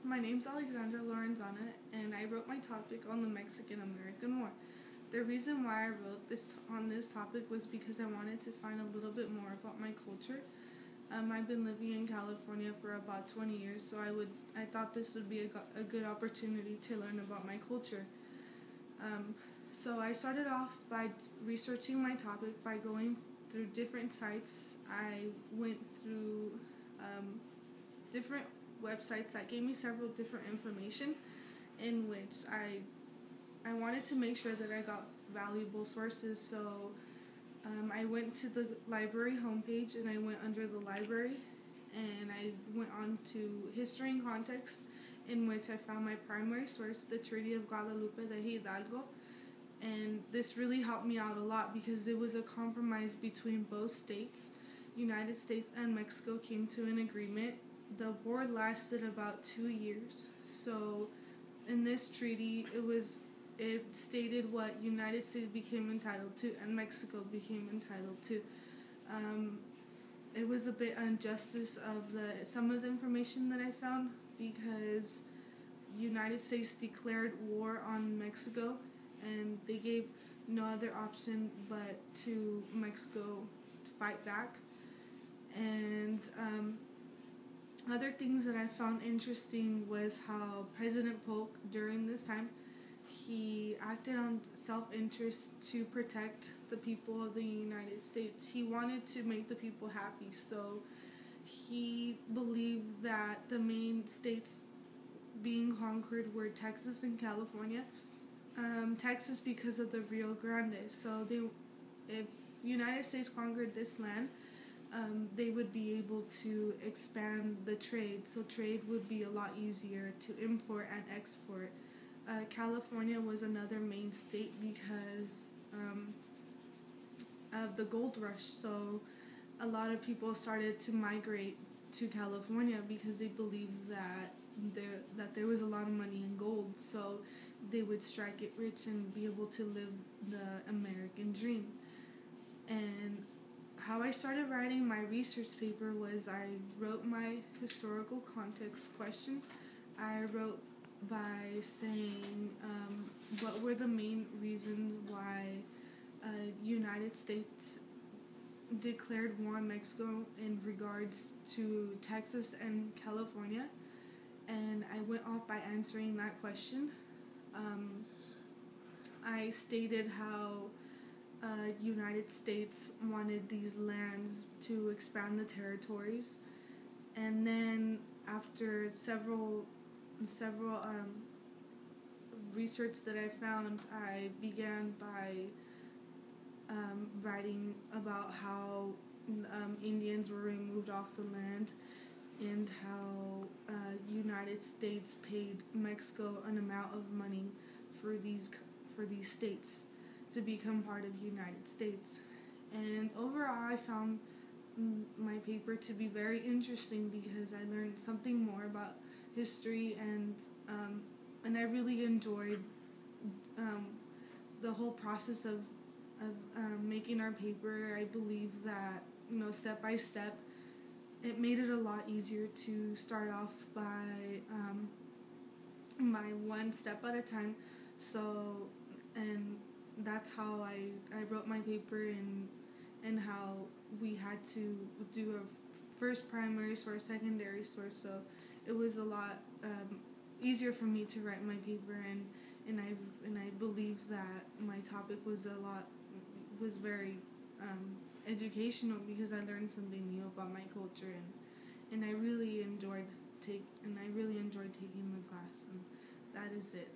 my name's Alexandra Lorenzana, and I wrote my topic on the Mexican-American War. The reason why I wrote this topic was because I wanted to find a little bit more about my culture. I've been living in California for about 20 years, so I thought this would be a good opportunity to learn about my culture. So I started off by researching my topic by going through different sites. I went through different websites that gave me several different information, in which I wanted to make sure that I got valuable sources. So I went to the library homepage, and I went under the library, and I went on to History and Context, in which I found my primary source, the Treaty of Guadalupe de Hidalgo. And this really helped me out a lot because it was a compromise between both states. United States and Mexico came to an agreement. The war lasted about 2 years. So in this treaty, it stated what United States became entitled to and Mexico became entitled to. It was a bit injustice of some of the information that I found, because United States declared war on Mexico, and they gave no other option but to Mexico fight back. And other things that I found interesting was how President Polk, during this time, he acted on self-interest to protect the people of the United States. He wanted to make the people happy, so he believed that the main states being conquered were Texas and California. Texas because of the Rio Grande. So if United States conquered this land, they would be able to expand the trade. So trade would be a lot easier to import and export. California was another main state because of the gold rush. So a lot of people started to migrate to California because they believed that there was a lot of money in gold. So they would strike it rich and be able to live the American dream. And how I started writing my research paper was I wrote my historical context question. I wrote by saying what were the main reasons why United States declared war on Mexico in regards to Texas and California. And I went off by answering that question. I stated how United States wanted these lands to expand the territories, and then after several research that I found, I began by writing about how Indians were removed off the land, and how United States paid Mexico an amount of money for these states to become part of United States. And overall, I found my paper to be very interesting because I learned something more about history, and I really enjoyed the whole process of making our paper. I believe that, step by step, it made it a lot easier to start off by one step at a time. So, and that's how I wrote my paper, and how we had to do a first primary source, secondary source. So it was a lot easier for me to write my paper, and I believe that my topic was very educational, because I learned something new about my culture, and I really enjoyed taking the class, and that is it.